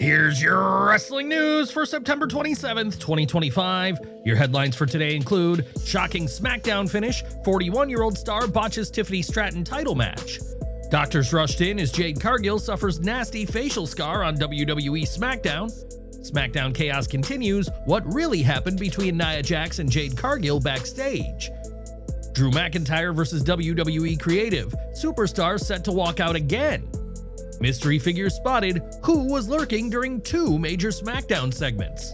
Here's your wrestling news for September 27th, 2025. Your headlines for today include shocking Smackdown finish, 41-year-old star botches Tiffany Stratton title match. Doctors rushed in as Jade Cargill suffers nasty facial scar on WWE Smackdown. Smackdown chaos continues. What really happened between Nia Jax and Jade Cargill backstage? Drew McIntyre versus WWE Creative. Superstars set to walk out again. Mystery figure spotted. Who was lurking during two major Smackdown segments?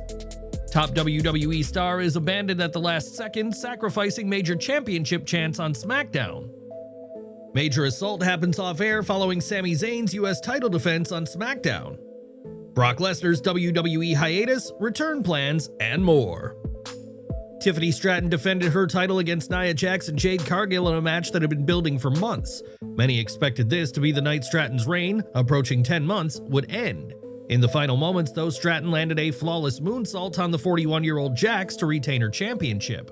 Top WWE star is abandoned at the last second, sacrificing major championship chance on SmackDown. Major assault happens off-air following Sami Zayn's US title defense on SmackDown. Brock Lesnar's WWE hiatus, return plans, and more. Tiffany Stratton defended her title against Nia Jax and Jade Cargill in a match that had been building for months. Many expected this to be the night Stratton's reign, approaching 10 months, would end. In the final moments, though, Stratton landed a flawless moonsault on the 41-year-old Jax to retain her championship.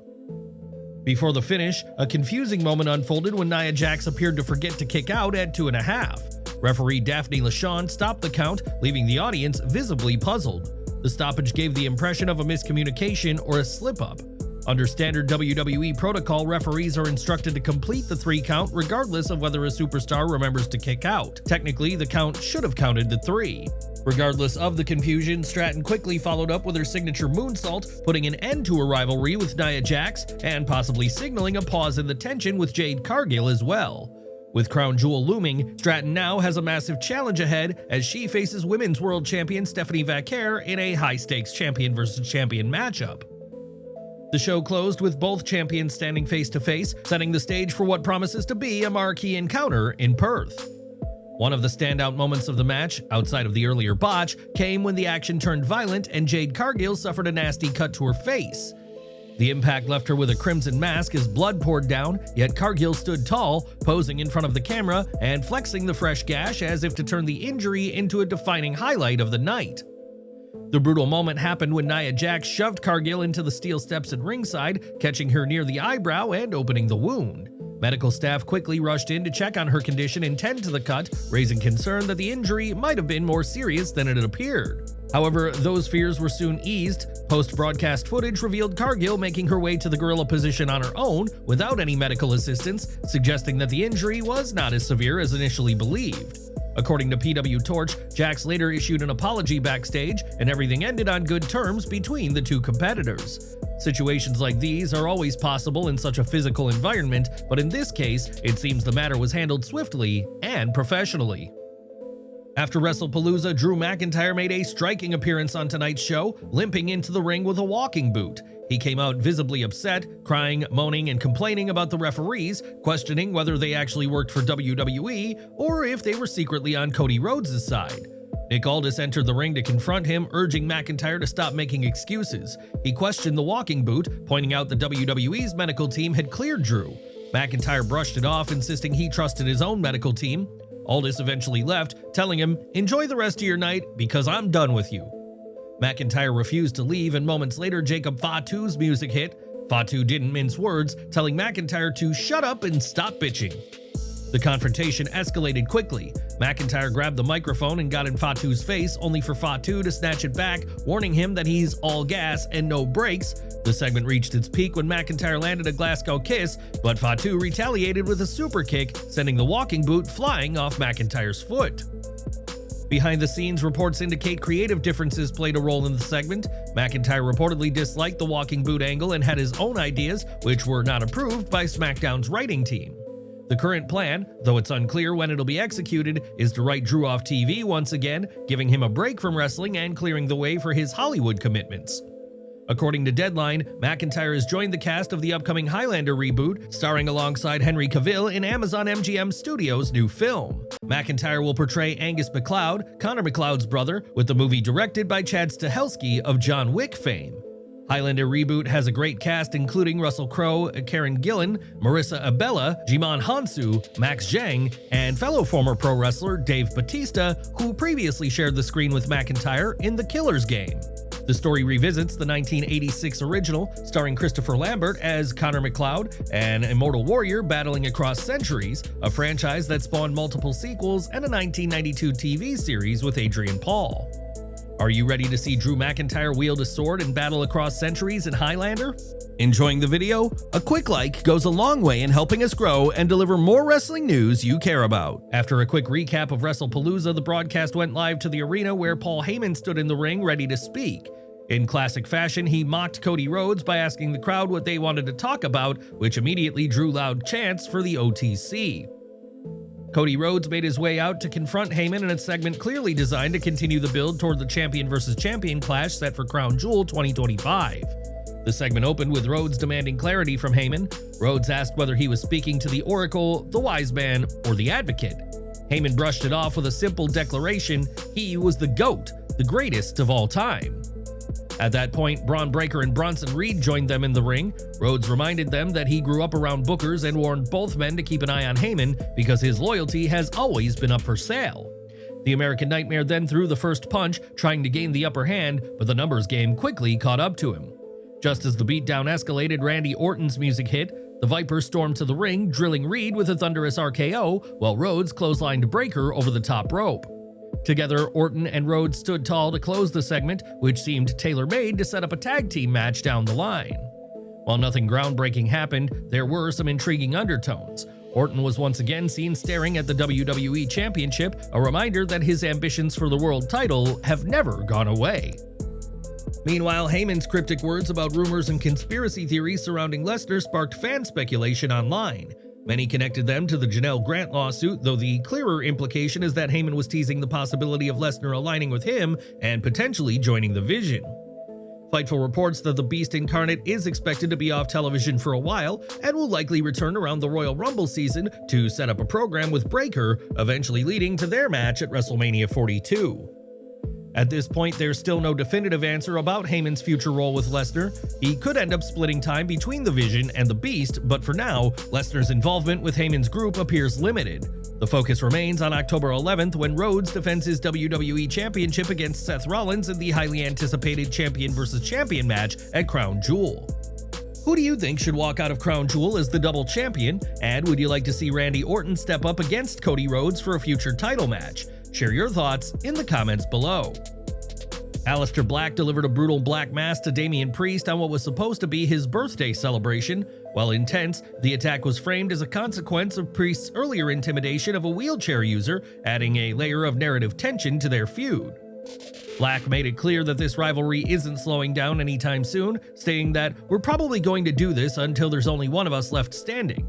Before the finish, a confusing moment unfolded when Nia Jax appeared to forget to kick out at 2.5. Referee Daphne LaShawn stopped the count, leaving the audience visibly puzzled. The stoppage gave the impression of a miscommunication or a slip-up. Under standard WWE protocol, referees are instructed to complete the 3 count regardless of whether a superstar remembers to kick out. Technically, the count should have counted to 3. Regardless of the confusion, Stratton quickly followed up with her signature moonsault, putting an end to a rivalry with Nia Jax and possibly signaling a pause in the tension with Jade Cargill as well. With crown jewel looming, Stratton now has a massive challenge ahead as she faces Women's World Champion Stephanie Vaquer in a high-stakes champion versus champion matchup. The show closed with both champions standing face-to-face, setting the stage for what promises to be a marquee encounter in Perth. One of the standout moments of the match, outside of the earlier botch, came when the action turned violent and Jade Cargill suffered a nasty cut to her face. The impact left her with a crimson mask as blood poured down, yet Cargill stood tall, posing in front of the camera and flexing the fresh gash as if to turn the injury into a defining highlight of the night. The brutal moment happened when Nia Jax shoved Cargill into the steel steps at ringside, catching her near the eyebrow and opening the wound. Medical staff quickly rushed in to check on her condition and tend to the cut, raising concern that the injury might have been more serious than it had appeared. However, those fears were soon eased. Post-broadcast footage revealed Cargill making her way to the gorilla position on her own without any medical assistance, suggesting that the injury was not as severe as initially believed. According to PW Torch, Jax later issued an apology backstage, and everything ended on good terms between the two competitors. Situations like these are always possible in such a physical environment, but in this case, it seems the matter was handled swiftly and professionally. After WrestlePalooza, Drew McIntyre made a striking appearance on tonight's show, limping into the ring with a walking boot. He came out visibly upset, crying, moaning, and complaining about the referees, questioning whether they actually worked for WWE or if they were secretly on Cody Rhodes' side. Nick Aldis entered the ring to confront him, urging McIntyre to stop making excuses. He questioned the walking boot, pointing out that WWE's medical team had cleared Drew. McIntyre brushed it off, insisting he trusted his own medical team. Aldis eventually left, telling him, "Enjoy the rest of your night because I'm done with you." McIntyre refused to leave, and moments later Jacob Fatu's music hit. Fatu didn't mince words, telling McIntyre to shut up and stop bitching. The confrontation escalated quickly. McIntyre grabbed the microphone and got in Fatu's face, only for Fatu to snatch it back, warning him that he's all gas and no brakes. The segment reached its peak when McIntyre landed a Glasgow kiss, but Fatu retaliated with a super kick, sending the walking boot flying off McIntyre's foot. Behind the scenes, reports indicate creative differences played a role in the segment. McIntyre reportedly disliked the walking boot angle and had his own ideas, which were not approved by SmackDown's writing team. The current plan, though it's unclear when it'll be executed, is to write Drew off TV once again, giving him a break from wrestling and clearing the way for his Hollywood commitments. According to Deadline, McIntyre has joined the cast of the upcoming Highlander reboot, starring alongside Henry Cavill in Amazon MGM Studios' new film. McIntyre will portray Angus MacLeod, Connor MacLeod's brother, with the movie directed by Chad Stahelski of John Wick fame. Highlander reboot has a great cast including Russell Crowe, Karen Gillan, Marissa Abella, Jimon Hansu, Max Zhang, and fellow former pro wrestler Dave Bautista, who previously shared the screen with McIntyre in The Killer's Game. The story revisits the 1986 original, starring Christopher Lambert as Connor MacLeod, an immortal warrior battling across centuries, a franchise that spawned multiple sequels and a 1992 TV series with Adrian Paul. Are you ready to see Drew McIntyre wield a sword and battle across centuries in Highlander? Enjoying the video? A quick like goes a long way in helping us grow and deliver more wrestling news you care about. After a quick recap of WrestlePalooza, the broadcast went live to the arena where Paul Heyman stood in the ring ready to speak. In classic fashion, he mocked Cody Rhodes by asking the crowd what they wanted to talk about, which immediately drew loud chants for the OTC. Cody Rhodes made his way out to confront Heyman in a segment clearly designed to continue the build toward the champion versus champion clash set for Crown Jewel 2025. The segment opened with Rhodes demanding clarity from Heyman. Rhodes asked whether he was speaking to the Oracle, the Wise Man, or the Advocate. Heyman brushed it off with a simple declaration: he was the GOAT, the greatest of all time. At that point, Braun Breaker and Bronson Reed joined them in the ring. Rhodes reminded them that he grew up around bookers and warned both men to keep an eye on Heyman because his loyalty has always been up for sale. The American Nightmare then threw the first punch, trying to gain the upper hand, but the numbers game quickly caught up to him. Just as the beatdown escalated, Randy Orton's music hit. The Viper stormed to the ring, drilling Reed with a thunderous RKO, while Rhodes clotheslined Breaker over the top rope. Together, Orton and Rhodes stood tall to close the segment, which seemed tailor-made to set up a tag team match down the line. While nothing groundbreaking happened, there were some intriguing undertones. Orton was once again seen staring at the WWE Championship, a reminder that his ambitions for the world title have never gone away. Meanwhile, Heyman's cryptic words about rumors and conspiracy theories surrounding Lesnar sparked fan speculation online. Many connected them to the Janelle Grant lawsuit, though the clearer implication is that Heyman was teasing the possibility of Lesnar aligning with him and potentially joining the Vision. Fightful reports that the Beast Incarnate is expected to be off television for a while and will likely return around the Royal Rumble season to set up a program with Breaker, eventually leading to their match at WrestleMania 42. At this point, there's still no definitive answer about Heyman's future role with Lesnar. He could end up splitting time between the Vision and the Beast, but for now, Lesnar's involvement with Heyman's group appears limited. The focus remains on October 11th when Rhodes defends his WWE Championship against Seth Rollins in the highly anticipated champion versus champion match at Crown Jewel. Who do you think should walk out of Crown Jewel as the double champion, and would you like to see Randy Orton step up against Cody Rhodes for a future title match? Share your thoughts in the comments below. Aleister Black delivered a brutal black mass to Damian Priest on what was supposed to be his birthday celebration. While intense, the attack was framed as a consequence of Priest's earlier intimidation of a wheelchair user, adding a layer of narrative tension to their feud. Black made it clear that this rivalry isn't slowing down anytime soon, stating that "we're probably going to do this until there's only one of us left standing."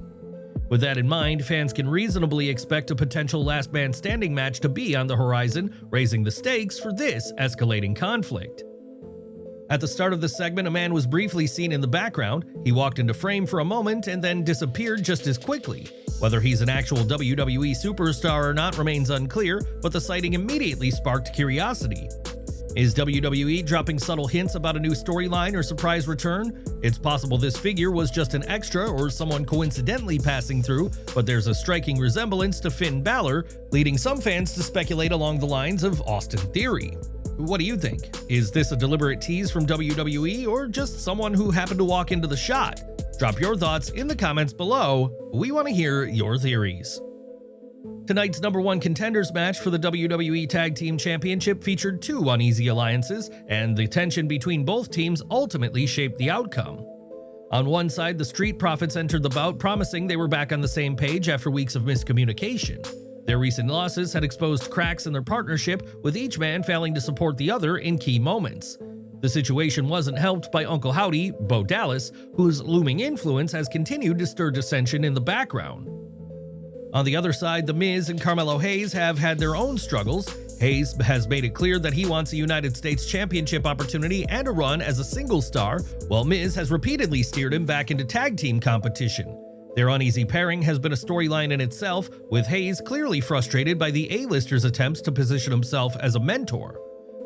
With that in mind, fans can reasonably expect a potential last man standing match to be on the horizon, raising the stakes for this escalating conflict. At the start of the segment, a man was briefly seen in the background. He walked into frame for a moment and then disappeared just as quickly. Whether he's an actual WWE superstar or not remains unclear, but the sighting immediately sparked curiosity. Is WWE dropping subtle hints about a new storyline or surprise return? It's possible this figure was just an extra or someone coincidentally passing through, but there's a striking resemblance to Finn Balor, leading some fans to speculate along the lines of Austin Theory. What do you think? Is this a deliberate tease from WWE or just someone who happened to walk into the shot? Drop your thoughts in the comments below. We want to hear your theories. Tonight's #1 contenders match for the WWE Tag Team Championship featured two uneasy alliances, and the tension between both teams ultimately shaped the outcome. On one side, the Street Profits entered the bout promising they were back on the same page after weeks of miscommunication. Their recent losses had exposed cracks in their partnership, with each man failing to support the other in key moments. The situation wasn't helped by Uncle Howdy, Bo Dallas, whose looming influence has continued to stir dissension in the background. On the other side, The Miz and Carmelo Hayes have had their own struggles. Hayes has made it clear that he wants a United States Championship opportunity and a run as a single star, while Miz has repeatedly steered him back into tag team competition. Their uneasy pairing has been a storyline in itself, with Hayes clearly frustrated by the A-lister's attempts to position himself as a mentor.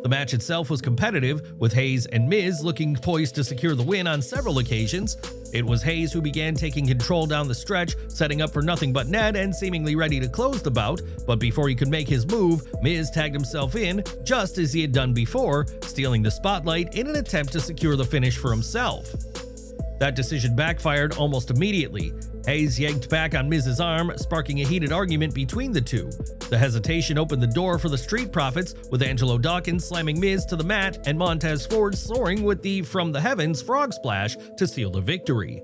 The match itself was competitive, with Hayes and Miz looking poised to secure the win on several occasions. It was Hayes who began taking control down the stretch, setting up for nothing but net and seemingly ready to close the bout, but before he could make his move, Miz tagged himself in, just as he had done before, stealing the spotlight in an attempt to secure the finish for himself. That decision backfired almost immediately. Hayes yanked back on Miz's arm, sparking a heated argument between the two. The hesitation opened the door for the Street Profits, with Angelo Dawkins slamming Miz to the mat and Montez Ford soaring with the From the Heavens frog splash to seal the victory.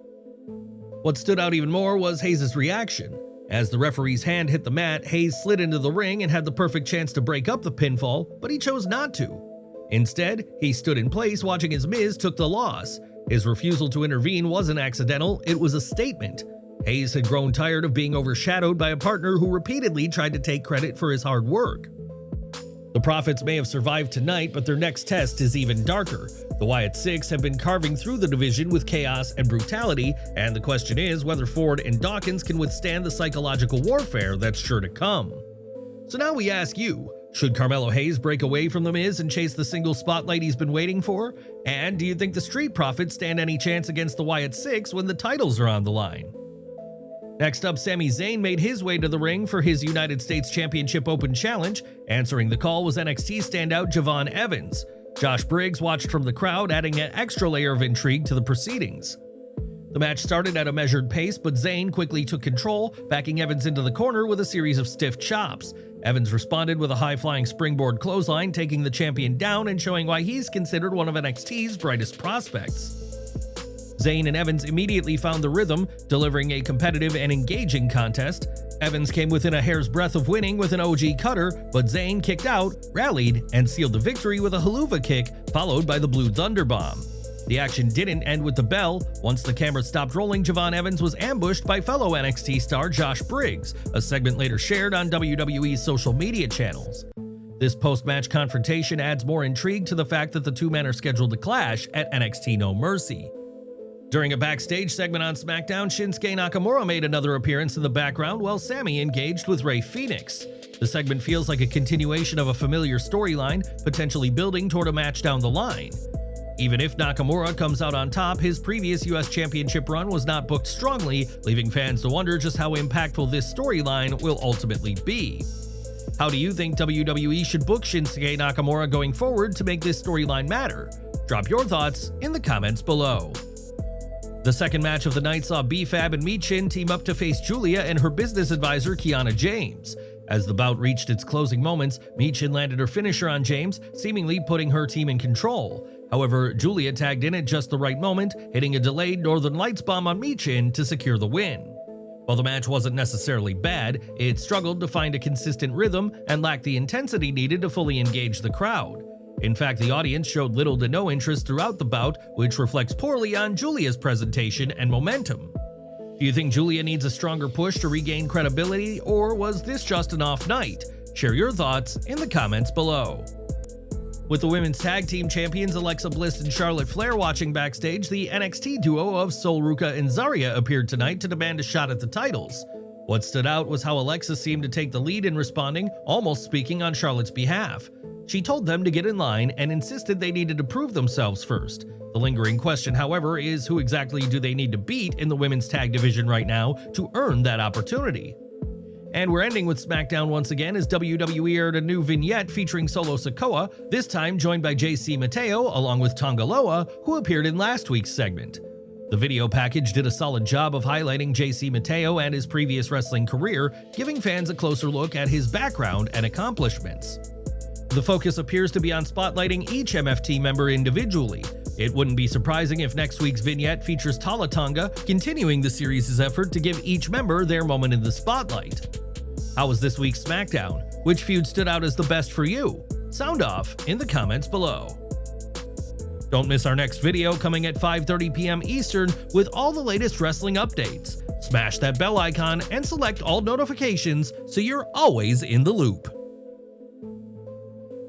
What stood out even more was Hayes' reaction. As the referee's hand hit the mat, Hayes slid into the ring and had the perfect chance to break up the pinfall, but he chose not to. Instead, he stood in place watching as Miz took the loss. His refusal to intervene wasn't accidental, it was a statement. Hayes had grown tired of being overshadowed by a partner who repeatedly tried to take credit for his hard work. The Profits may have survived tonight, but their next test is even darker. The Wyatt Six have been carving through the division with chaos and brutality, and the question is whether Ford and Dawkins can withstand the psychological warfare that's sure to come. So now we ask you, should Carmelo Hayes break away from The Miz and chase the single spotlight he's been waiting for? And do you think the Street Profits stand any chance against the Wyatt Six when the titles are on the line? Next up, Sami Zayn made his way to the ring for his United States Championship Open Challenge. Answering the call was NXT standout Javon Evans. Josh Briggs watched from the crowd, adding an extra layer of intrigue to the proceedings. The match started at a measured pace, but Zayn quickly took control, backing Evans into the corner with a series of stiff chops. Evans responded with a high-flying springboard clothesline, taking the champion down and showing why he's considered one of NXT's brightest prospects. Zayn and Evans immediately found the rhythm, delivering a competitive and engaging contest. Evans came within a hair's breadth of winning with an OG cutter, but Zayn kicked out, rallied, and sealed the victory with a haluva kick, followed by the Blue Thunder Bomb. The action didn't end with the bell. Once the camera stopped rolling, Javon Evans was ambushed by fellow NXT star Josh Briggs, a segment later shared on WWE's social media channels. This post-match confrontation adds more intrigue to the fact that the two men are scheduled to clash at NXT No Mercy. During a backstage segment on Smackdown, Shinsuke Nakamura made another appearance in the background while Sami engaged with Rey Fenix. The segment feels like a continuation of a familiar storyline, potentially building toward a match down the line. Even if Nakamura comes out on top, his previous US Championship run was not booked strongly, leaving fans to wonder just how impactful this storyline will ultimately be. How do you think WWE should book Shinsuke Nakamura going forward to make this storyline matter? Drop your thoughts in the comments below. The second match of the night saw B-Fab and Michin team up to face Giulia and her business advisor Kiana James. As the bout reached its closing moments, Michin landed her finisher on James, seemingly putting her team in control. However, Giulia tagged in at just the right moment, hitting a delayed Northern Lights bomb on Michin to secure the win. While the match wasn't necessarily bad, it struggled to find a consistent rhythm and lacked the intensity needed to fully engage the crowd. In fact, the audience showed little to no interest throughout the bout, which reflects poorly on Giulia's presentation and momentum. Do you think Giulia needs a stronger push to regain credibility, or was this just an off night? Share your thoughts in the comments below. With the women's tag team champions Alexa Bliss and Charlotte Flair watching backstage, the NXT duo of Sol Ruca and Zarya appeared tonight to demand a shot at the titles. What stood out was how Alexa seemed to take the lead in responding, almost speaking on Charlotte's behalf. She told them to get in line and insisted they needed to prove themselves first. The lingering question, however, is who exactly do they need to beat in the women's tag division right now to earn that opportunity? And we're ending with Smackdown once again as WWE aired a new vignette featuring Solo Sikoa, this time joined by JC Mateo along with Tonga Loa, who appeared in last week's segment. The video package did a solid job of highlighting JC Mateo and his previous wrestling career, giving fans a closer look at his background and accomplishments. The focus appears to be on spotlighting each MFT member individually. It wouldn't be surprising if next week's vignette features Tala Tonga, continuing the series' effort to give each member their moment in the spotlight. How was this week's Smackdown? Which feud stood out as the best for you? Sound off in the comments below. Don't miss our next video coming at 5:30 p.m. Eastern with all the latest wrestling updates. Smash that bell icon and select all notifications so you're always in the loop.